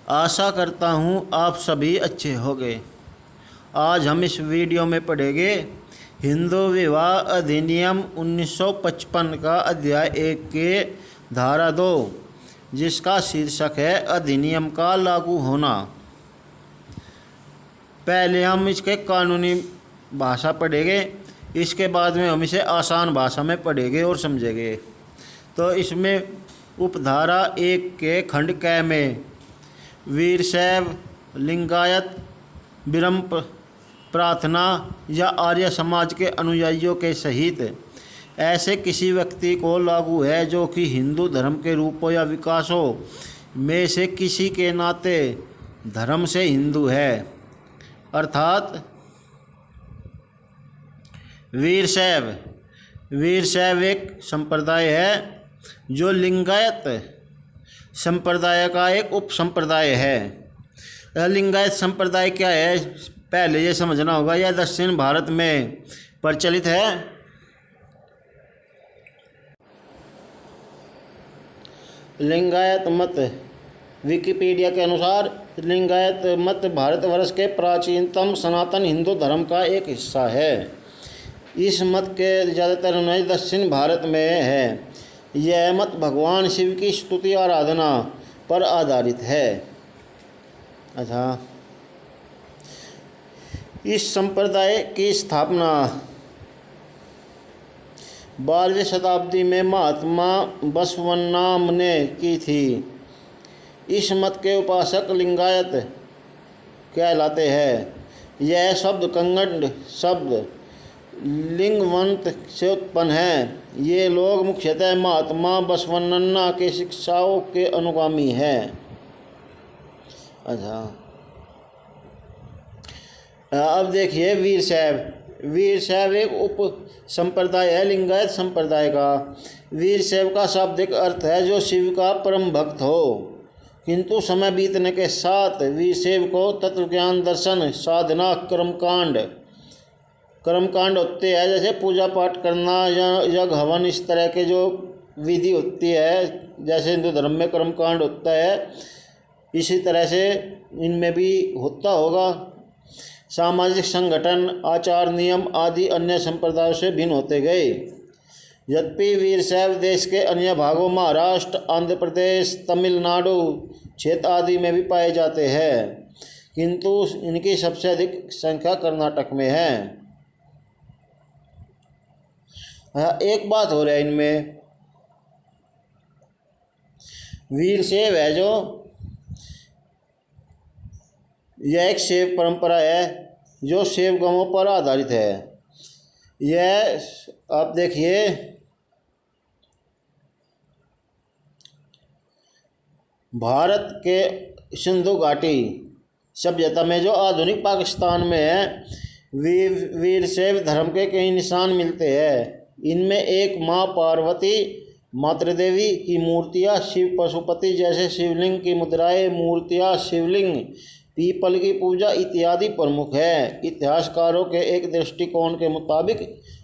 आशा करता हूँ आप सभी अच्छे होंगे। आज हम इस वीडियो में पढ़ेंगे हिंदू विवाह अधिनियम 1955 का अध्याय 1 के धारा 2, जिसका शीर्षक है अधिनियम का लागू होना। पहले हम इसके कानूनी भाषा पढ़ेंगे, इसके बाद में हम इसे आसान भाषा में पढ़ेंगे और समझेंगे। तो इसमें उपधारा 1 के खंड क में वीरशैव, लिंगायत, ब्रह्म प्रार्थना या आर्य समाज के अनुयायियों के सहित ऐसे किसी व्यक्ति को लागू है जो कि हिंदू धर्म के रूपों या विकासों में से किसी के नाते धर्म से हिंदू है। अर्थात वीरशैव एक संप्रदाय है जो लिंगायत संप्रदाय का एक उप संप्रदाय है। लिंगायत संप्रदाय क्या है, पहले ये समझना होगा। यह दक्षिण भारत में प्रचलित है। लिंगायत मत विकिपीडिया के अनुसार लिंगायत मत भारतवर्ष के प्राचीनतम सनातन हिंदू धर्म का एक हिस्सा है। इस मत के ज़्यादातर अनुयायी दक्षिण भारत में है। यह मत भगवान शिव की स्तुति आराधना पर आधारित है। अच्छा, इस संप्रदाय की स्थापना 12वीं शताब्दी में महात्मा बसवन्नाम ने की थी। इस मत के उपासक लिंगायत कहलाते हैं। यह शब्द कन्नड़ शब्द लिंगवंत से उत्पन्न है। ये लोग मुख्यतः महात्मा बसवन्ना के शिक्षाओं के अनुगामी हैं। अच्छा, अब देखिए वीरशैव एक उप संप्रदाय है लिंगायत संप्रदाय का। वीरशैव का शाब्दिक अर्थ है जो शिव का परम भक्त हो, किंतु समय बीतने के साथ वीरशैव को तत्वज्ञान, दर्शन, साधना, कर्मकांड होते हैं, जैसे पूजा पाठ करना या यज्ञ हवन, इस तरह के जो विधि होती है, जैसे हिंदू धर्म में कर्मकांड होता है, इसी तरह से इनमें भी होता होगा। सामाजिक संगठन, आचार, नियम आदि अन्य संप्रदायों से भिन्न होते गए। यद्यपि वीरशैव देश के अन्य भागों महाराष्ट्र, आंध्र प्रदेश, तमिलनाडु क्षेत्र आदि में भी पाए जाते हैं, किंतु इनकी सबसे अधिक संख्या कर्नाटक में है। एक बात हो रहा है इनमें, वीरशैव है जो यह एक शैव परंपरा है जो शैव गमों पर आधारित है। यह आप देखिए भारत के सिंधु घाटी सभ्यता में जो आधुनिक पाकिस्तान में है, वीरशैव धर्म के कई निशान मिलते हैं। इनमें एक माँ पार्वती, मातृदेवी की मूर्तियाँ, शिव पशुपति जैसे शिवलिंग की मुद्राएं, मूर्तियाँ, शिवलिंग, पीपल की पूजा इत्यादि प्रमुख है। इतिहासकारों के एक दृष्टिकोण के मुताबिक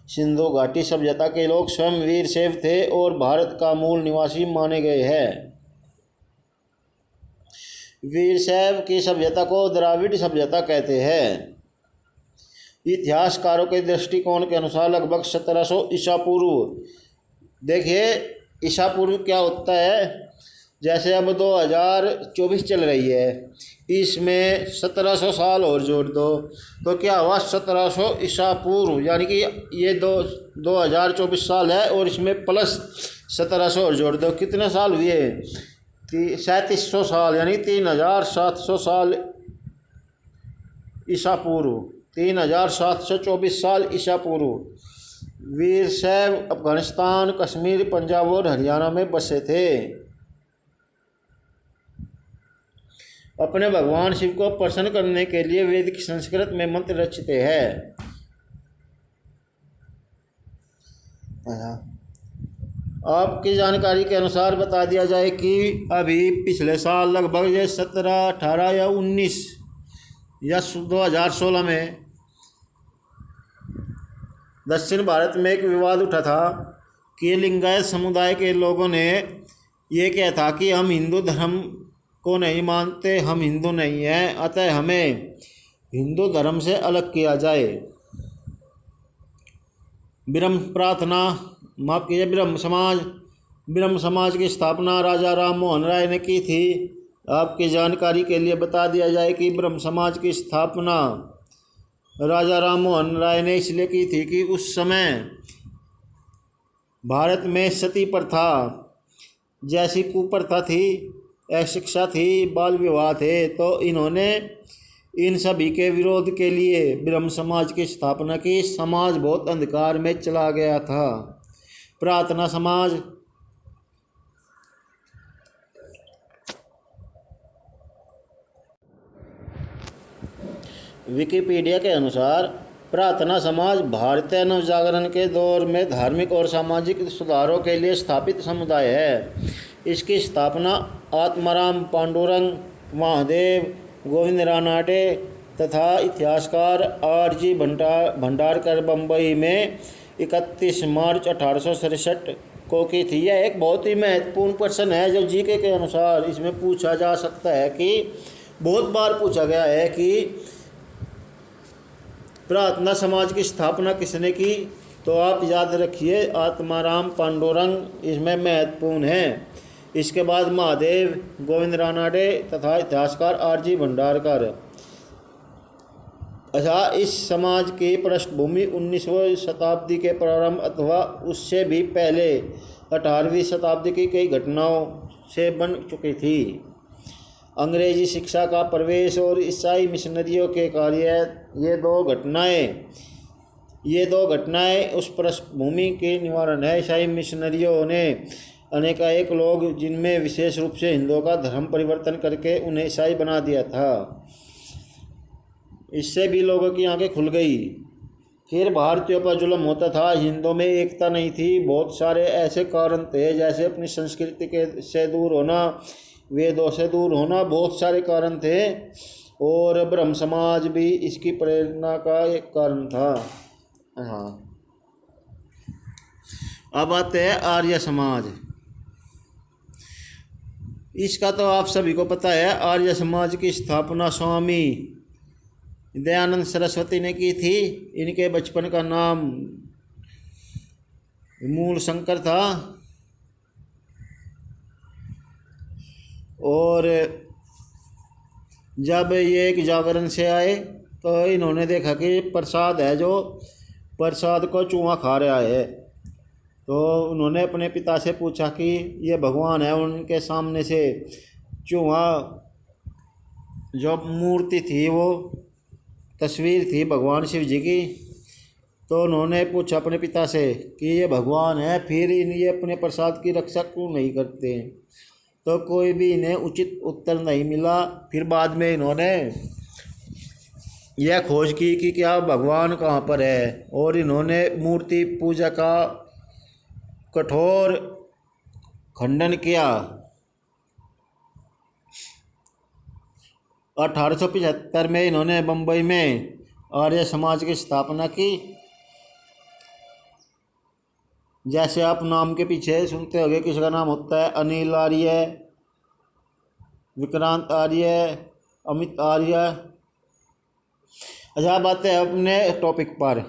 सिंधु घाटी सभ्यता के लोग स्वयं वीरशैव थे और भारत का मूल निवासी माने गए हैं। वीरशैव की सभ्यता को द्राविड़ सभ्यता कहते हैं। इतिहासकारों के दृष्टिकोण के अनुसार लगभग 1700 ईसा पूर्व। देखिए ईसा पूर्व क्या होता है, जैसे अब 2024 चल रही है, इसमें 1700 साल और जोड़ दो तो क्या हुआ 1700 ईसा पूर्व, यानी कि ये 2024 साल है और इसमें प्लस 1700 और जोड़ दो, कितने साल हुए? 3700 साल, यानी 3700 साल ईसा पूर्व, 3724 साल ईसा पूर्व। वीरशैव अफगानिस्तान, कश्मीर, पंजाब और हरियाणा में बसे थे। अपने भगवान शिव को प्रसन्न करने के लिए वैदिक संस्कृत में मंत्र रचते हैं। आपकी जानकारी के अनुसार बता दिया जाए कि अभी पिछले साल लगभग ये 17, 18 या 19 या 2016 में दक्षिण भारत में एक विवाद उठा था कि लिंगायत समुदाय के लोगों ने ये कहा था कि हम हिंदू धर्म को नहीं मानते, हम हिंदू नहीं हैं, अतः हमें हिंदू धर्म से अलग किया जाए। ब्रह्म समाज की स्थापना राजा राम मोहन राय ने की थी। आपकी जानकारी के लिए बता दिया जाए कि ब्रह्म समाज की स्थापना राजा राम मोहन राय ने इसलिए की थी कि उस समय भारत में सती प्रथा जैसी कुप्रथा थी, अशिक्षा थी, बाल विवाह थे, तो इन्होंने इन सभी के विरोध के लिए ब्रह्म समाज की स्थापना की। समाज बहुत अंधकार में चला गया था। प्रार्थना समाज विकिपीडिया के अनुसार प्रार्थना समाज भारतीय नवजागरण के दौर में धार्मिक और सामाजिक सुधारों के लिए स्थापित समुदाय है। इसकी स्थापना आत्माराम पांडुरंग, महादेव, गोविंद रानाडे तथा इतिहासकार R.G. भंडारकर बम्बई में 31 मार्च 1867 को की थी। यह एक बहुत ही महत्वपूर्ण प्रश्न है जो जीके के अनुसार इसमें पूछा जा सकता है कि बहुत बार पूछा गया है कि प्रार्थना समाज की स्थापना किसने की, तो आप याद रखिए आत्माराम पांडुरंग इसमें महत्वपूर्ण है। इसके बाद महादेव, गोविंद रानाडे तथा इतिहासकार R.G. भंडारकर। अच्छा, इस समाज की पृष्ठभूमि 19वीं शताब्दी के प्रारंभ अथवा उससे भी पहले 18वीं शताब्दी की कई घटनाओं से बन चुकी थी। अंग्रेजी शिक्षा का प्रवेश और ईसाई मिशनरियों के कार्य, ये दो घटनाएं उस पृष्ठभूमि के निवारण है। ईसाई मिशनरियों ने अनेकानेक लोग, जिनमें विशेष रूप से हिंदुओं का धर्म परिवर्तन करके उन्हें ईसाई बना दिया था। इससे भी लोगों की आंखें खुल गई। फिर भारतीयों पर जुल्म होता था, हिंदुओं में एकता नहीं थी। बहुत सारे ऐसे कारण थे, जैसे अपनी संस्कृति से दूर होना, वेदों से दूर होना, बहुत सारे कारण थे और ब्रह्म समाज भी इसकी प्रेरणा का एक कारण था। हाँ, अब आते हैं आर्य समाज। इसका तो आप सभी को पता है। आर्य समाज की स्थापना स्वामी दयानंद सरस्वती ने की थी। इनके बचपन का नाम मूल शंकर था और जब ये एक जागरण से आए तो इन्होंने देखा कि प्रसाद है, जो प्रसाद को चूहा खा रहा है, तो उन्होंने अपने पिता से पूछा कि ये भगवान है। उनके सामने से चूहा, जो मूर्ति थी, वो तस्वीर थी भगवान शिव जी की, तो उन्होंने पूछा अपने पिता से कि ये भगवान है, फिर ये अपने प्रसाद की रक्षा क्यों नहीं करते। तो कोई भी इन्हें उचित उत्तर नहीं मिला। फिर बाद में इन्होंने यह खोज की कि क्या भगवान कहाँ पर है, और इन्होंने मूर्ति पूजा का कठोर खंडन किया। 1875 में इन्होंने बम्बई में आर्य समाज की स्थापना की। जैसे आप नाम के पीछे सुनते होंगे, किसी का नाम होता है अनिल आर्य, विक्रांत आर्य, अमित आर्य। अच्छा, बात है अपने टॉपिक पर।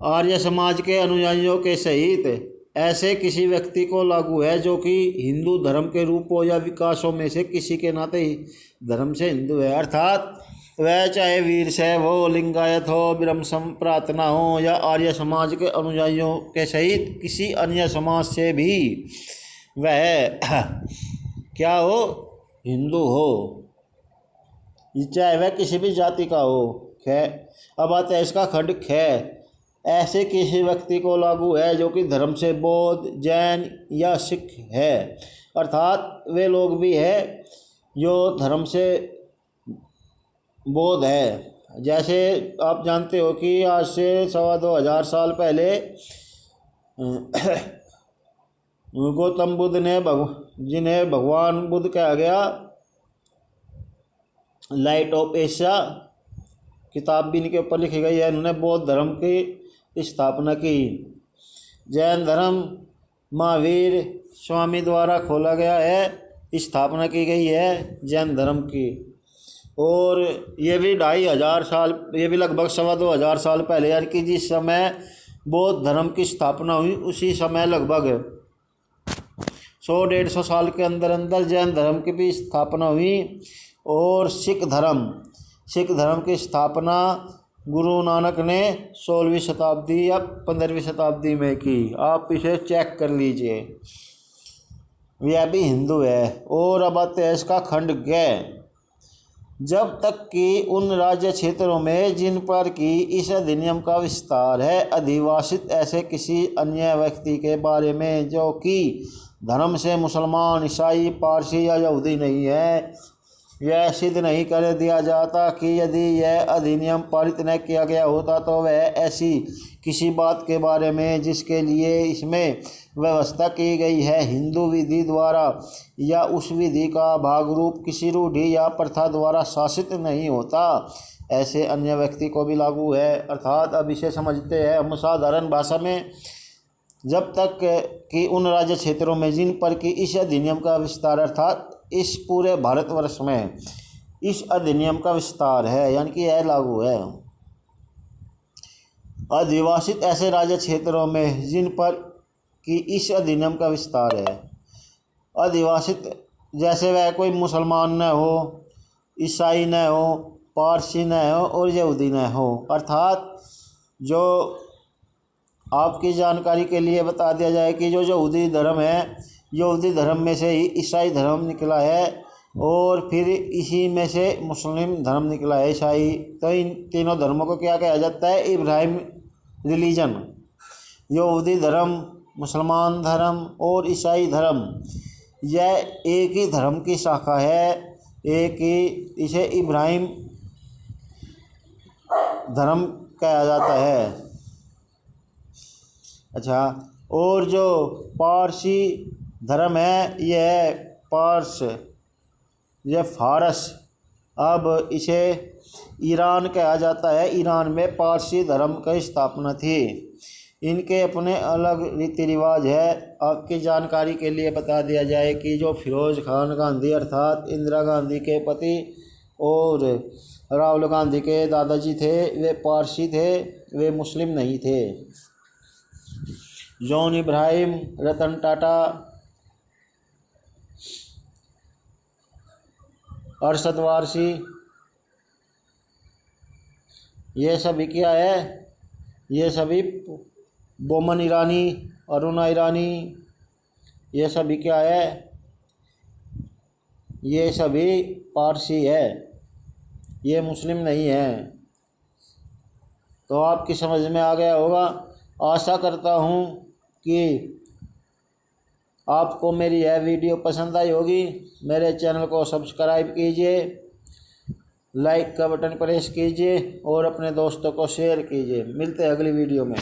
आर्य समाज के अनुयायियों के सहित ऐसे किसी व्यक्ति को लागू है जो कि हिंदू धर्म के रूपों या विकासों में से किसी के नाते ही धर्म से हिंदू है। अर्थात वह चाहे वीर शैव हो, लिंगायत हो, ब्रह्म प्रार्थना हो या आर्य समाज के अनुयायियों के सहित किसी अन्य समाज से भी वह क्या हो, हिंदू हो, चाहे वह किसी भी जाति का हो। अब आता है इसका खंड ख। ऐसे किसी व्यक्ति को लागू है जो कि धर्म से बौद्ध, जैन या सिख है। अर्थात वे लोग भी है जो धर्म से बौद्ध है। जैसे आप जानते हो कि आज से 2,2500 साल पहले गौतम बुद्ध ने जिन्हें भगवान बुद्ध कहा गया, लाइट ऑफ एशिया किताब भी इनके ऊपर लिखी गई है। इन्होंने बौद्ध धर्म की स्थापना की। जैन धर्म महावीर स्वामी द्वारा खोला गया है। स्थापना की गई है जैन धर्म की। और ये भी 2500 साल, ये भी लगभग 2,2500 साल पहले, यानी कि जिस समय बौद्ध धर्म की स्थापना हुई उसी समय लगभग 100-150 साल के अंदर अंदर जैन धर्म की भी स्थापना हुई। और सिख धर्म की स्थापना गुरु नानक ने 16वीं शताब्दी या 15वीं शताब्दी में की। आप इसे चेक कर लीजिए। यह भी हिंदू है। और अब आते हैं इसका खंड ग। जब तक कि उन राज्य क्षेत्रों में जिन पर कि इस अधिनियम का विस्तार है अधिवासित ऐसे किसी अन्य व्यक्ति के बारे में जो कि धर्म से मुसलमान, ईसाई, पारसी या यहूदी नहीं है, यह सिद्ध नहीं कर दिया जाता कि यदि यह अधिनियम पारित न किया गया होता तो वह ऐसी किसी बात के बारे में जिसके लिए इसमें व्यवस्था की गई है हिंदू विधि द्वारा या उस विधि का भाग रूप किसी रूढ़ि या प्रथा द्वारा शासित नहीं होता, ऐसे अन्य व्यक्ति को भी लागू है। अर्थात अब इसे समझते हैं हम साधारण भाषा में। जब तक कि उन राज्य क्षेत्रों में जिन पर कि इस अधिनियम का विस्तार, अर्थात इस पूरे भारतवर्ष में इस अधिनियम का विस्तार है, यानी कि यह लागू है। अधिवासित ऐसे राज्य क्षेत्रों में जिन पर कि इस अधिनियम का विस्तार है। अधिवासित जैसे वह कोई मुसलमान न हो, ईसाई न हो, पारसी न हो और यहूदी न हो। अर्थात जो आपकी जानकारी के लिए बता दिया जाए कि जो यहूदी धर्म है, यहूदी धर्म में से ही ईसाई धर्म निकला है और फिर इसी में से मुस्लिम धर्म निकला है, ईसाई। तो इन तीनों धर्मों को क्या कहा जाता है? इब्राहिम रिलीजन। यहूदी धर्म, मुसलमान धर्म और ईसाई धर्म, यह एक ही धर्म की शाखा है, एक ही, इसे इब्राहिम धर्म कहा जाता है। अच्छा, और जो पारसी धर्म है यह पारस, यह फारस, अब इसे ईरान कहा जाता है। ईरान में पारसी धर्म की स्थापना थी। इनके अपने अलग रीति रिवाज है। आपकी जानकारी के लिए बता दिया जाए कि जो फिरोज खान गांधी अर्थात इंदिरा गांधी के पति और राहुल गांधी के दादाजी थे, वे पारसी थे, वे मुस्लिम नहीं थे। जॉन इब्राहिम, रतन टाटा, अरशद वारसी, ये सभी क्या है? ये सभी बोमन ईरानी, अरुणा ईरानी, ये सभी क्या है? ये सभी पारसी है, ये मुस्लिम नहीं है। तो आपकी समझ में आ गया होगा। आशा करता हूँ कि आपको मेरी यह वीडियो पसंद आई होगी। मेरे चैनल को सब्सक्राइब कीजिए, लाइक का बटन प्रेस कीजिए और अपने दोस्तों को शेयर कीजिए। मिलते हैं अगली वीडियो में।